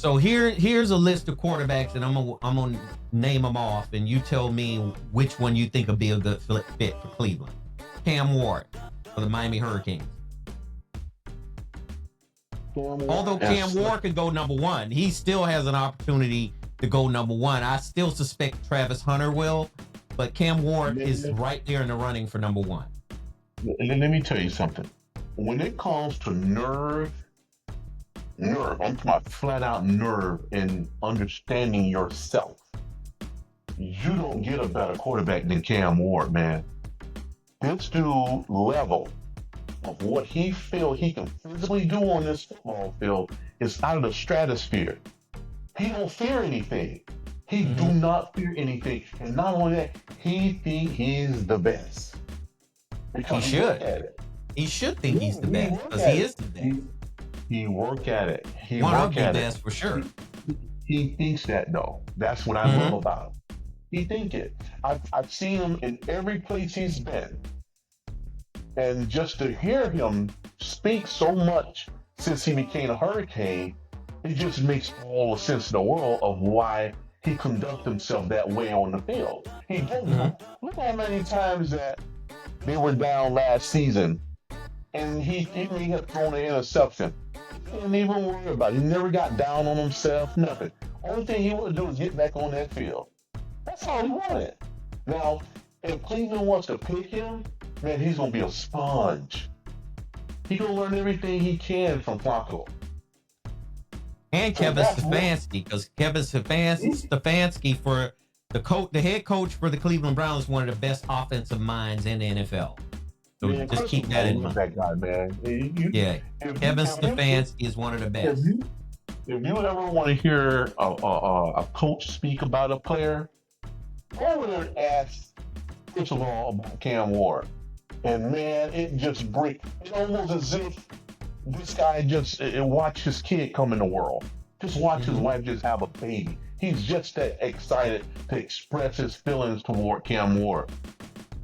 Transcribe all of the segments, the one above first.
So here's a list of quarterbacks, and I'm gonna name them off, and you tell me which one you think would be a good fit for Cleveland. Cam Ward for the Miami Hurricanes. Although Cam Ward could go number one, he still has an opportunity to go number one. I still suspect Travis Hunter will, but Cam Ward is right there in the running for number one. Let me tell you something. When it comes to nerve, I'm talking about flat out nerve and understanding yourself. You don't get a better quarterback than Cam Ward, man. This dude level of what he feels he can physically do on this football field is out of the stratosphere. He don't fear anything. He do not fear anything. And not only that, he think he's the best. Because he should. He should think he's the best because he is the best. He work at it. One of the best for sure. He thinks that though. That's what I love about him. He think it. I've seen him in every place he's been. And just to hear him speak so much since he became a Hurricane, it just makes all the sense in the world of why he conducts himself that way on the field. He doesn't. Look how many times that they were down last season and he had thrown an interception. He didn't even worry about it. He never got down on himself, nothing. Only thing he wanted to do is get back on that field. That's all he wanted. Now, if Cleveland wants to pick him, man, he's going to be a sponge. He's going to learn everything he can from Flacco. And Kevin Stefanski, because Kevin Stefanski for the head coach for the Cleveland Browns is one of the best offensive minds in the NFL. So man, just keep that in mind. That guy, man. Kevin Stefanski is one of the best. If you ever want to hear a coach speak about a player, go over there and ask, first of all, about Cam Ward. And man, it just breaks. It's almost as if this guy just watch his kid come in the world. Just watch his wife just have a baby. He's just that excited to express his feelings toward Cam Ward.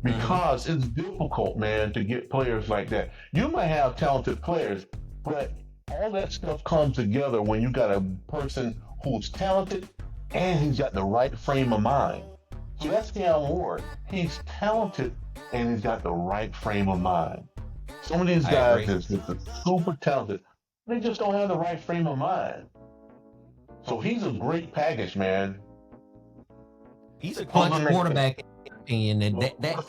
Because it's difficult, man, to get players like that. You might have talented players, but all that stuff comes together when you got a person who's talented and he's got the right frame of mind. So that's Cam Ward. He's talented and he's got the right frame of mind. Some of these guys is super talented. They just don't have the right frame of mind. So he's a great package, man. He's a clutch quarterback. And that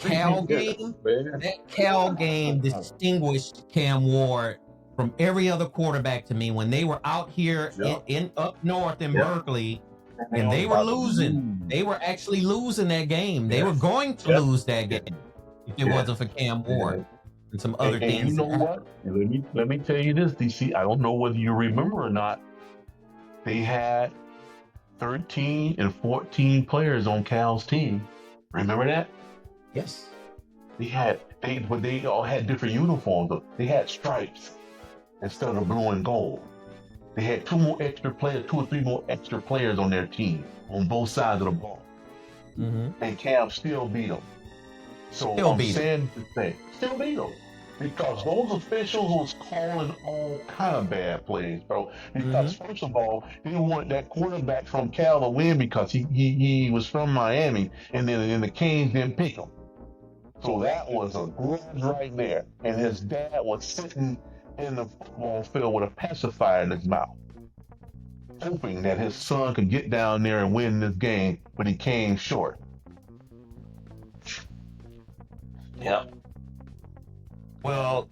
Cal game distinguished Cam Ward from every other quarterback to me when they were out here in up north in Berkeley, and they were losing. They were actually losing that game. They were going to lose that game if it wasn't for Cam Ward and some other things. And you know what? Let me tell you this, DC. I don't know whether you remember or not. They had 13 and 14 players on Cal's team. Remember that? Yes. They all had different uniforms. They had stripes instead of blue and gold. They had two or three more extra players on their team on both sides of the ball. And Cam still beat them. So still beat them. Because those officials was calling all kind of bad plays, bro. Because first of all, they wanted that quarterback from Cal to win because he was from Miami, and then the Canes didn't pick him. So that was a grudge right there. And his dad was sitting in the football field with a pacifier in his mouth, hoping that his son could get down there and win this game, but he came short. Yeah. Well,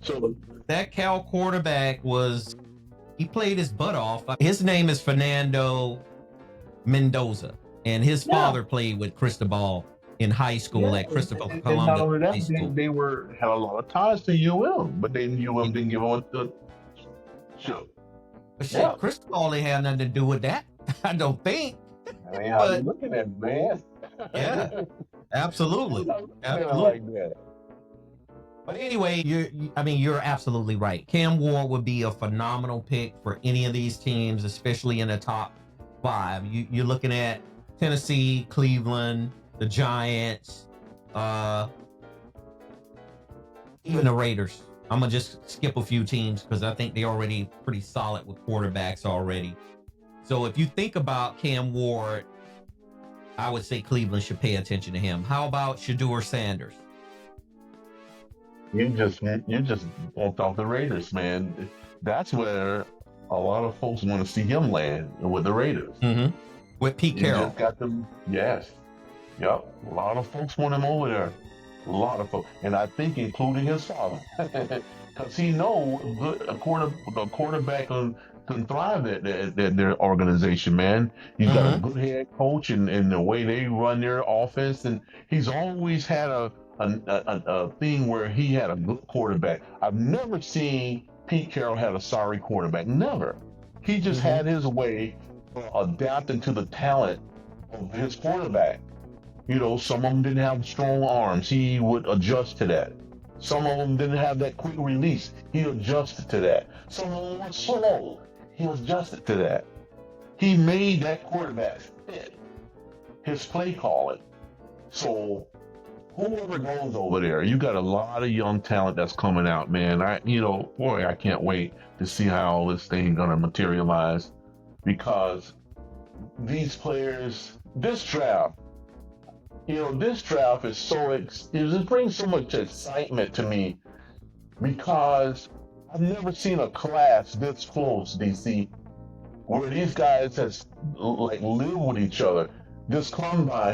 that Cal quarterback he played his butt off. His name is Fernando Mendoza, and his father played with Cristobal in high school at Christopher Columbus High School. They had a lot of ties to UM, but UM didn't give them the show. But shit, Cristobal ain't have nothing to do with that. I don't think. I mean, how you looking at it, man? Yeah, absolutely. Like that. But anyway, you're absolutely right. Cam Ward would be a phenomenal pick for any of these teams, especially in the top 5. You're looking at Tennessee, Cleveland, the Giants, even the Raiders. I'm gonna just skip a few teams because I think they're already pretty solid with quarterbacks already. So if you think about Cam Ward, I would say Cleveland should pay attention to him. How about Shedeur Sanders? You just bumped off the Raiders, man. That's where a lot of folks want to see him land with the Raiders. Mm-hmm. With Pete Carroll. Just got them. Yes. Yep. A lot of folks want him over there. A lot of folks, and I think including his father, because he knows a quarterback can thrive at their organization, man. He's got a good head coach and the way they run their offense, and he's always had a thing where he had a good quarterback. I've never seen Pete Carroll had a sorry quarterback. Never. He just had his way of adapting to the talent of his quarterback. You know, some of them didn't have strong arms. He would adjust to that. Some of them didn't have that quick release. He adjusted to that. Some of them were slow. He adjusted to that. He made that quarterback fit his play calling. So whoever goes over there, you got a lot of young talent that's coming out, man. I can't wait to see how all this thing gonna materialize, because these players, this draft is it brings so much excitement to me, because I've never seen a class this close, DC, where these guys has lived with each other. This combine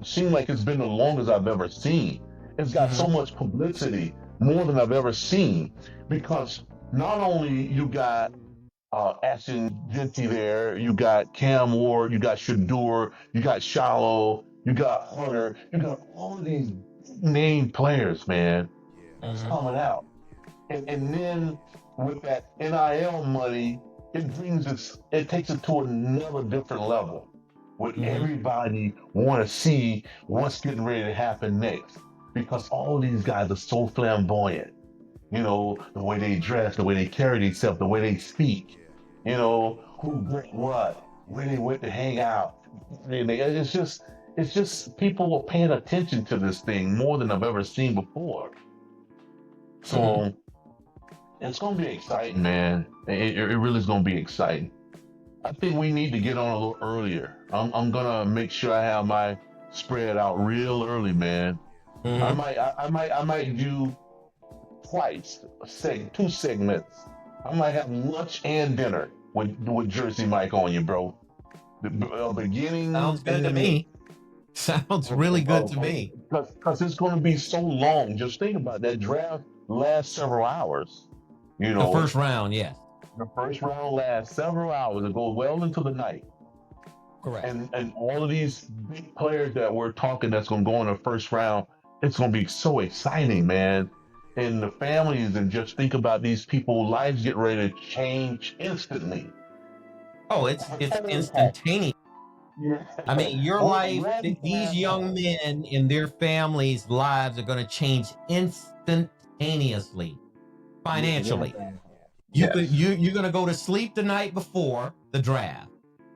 seemed like it's been the longest I've ever seen. It's got so much publicity, more than I've ever seen, because not only you got Ashton Genty there, you got Cam Ward, you got Shedeur, you got Shallow, you got Hunter, you got all of these named players, man, that's coming out. And then with that NIL money, it takes it to another different level, where everybody want to see what's getting ready to happen next, because all these guys are so flamboyant. You know, the way they dress, the way they carry themselves, the way they speak, you know, who drank what, where they went to hang out. It's just people are paying attention to this thing more than I've ever seen before. So it's going to be exciting, man. It really is going to be exciting. I think we need to get on a little earlier. I'm going to make sure I have my spread out real early, man. I might do twice, two segments. I might have lunch and dinner with Jersey Mike on you, bro. The beginning. Sounds good to me. Sounds really good to me. Because it's going to be so long. Just think about that draft lasts several hours. You know, the first round, yes. The first round lasts several hours. It goes well into the night. Correct. And all of these big players that we're talking that's going to go in the first round, it's going to be so exciting, man. And the families, and just think about these people's lives get ready to change instantly. Oh, it's instantaneous. I mean, your life, these young men and their families' lives are going to change instantaneously, financially. You're going to go to sleep the night before the draft,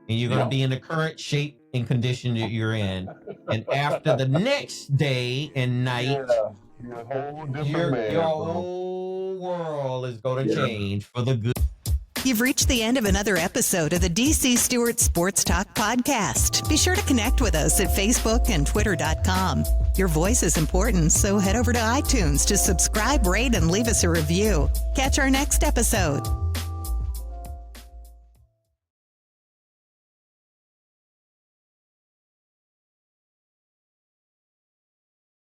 and you're going to be in the current shape and condition that you're in. And after the next day and night, your whole world is going to change for the good. You've reached the end of another episode of the DC Stewart Sports Talk Podcast. Be sure to connect with us at Facebook and Twitter.com. Your voice is important, so head over to iTunes to subscribe, rate, and leave us a review. Catch our next episode.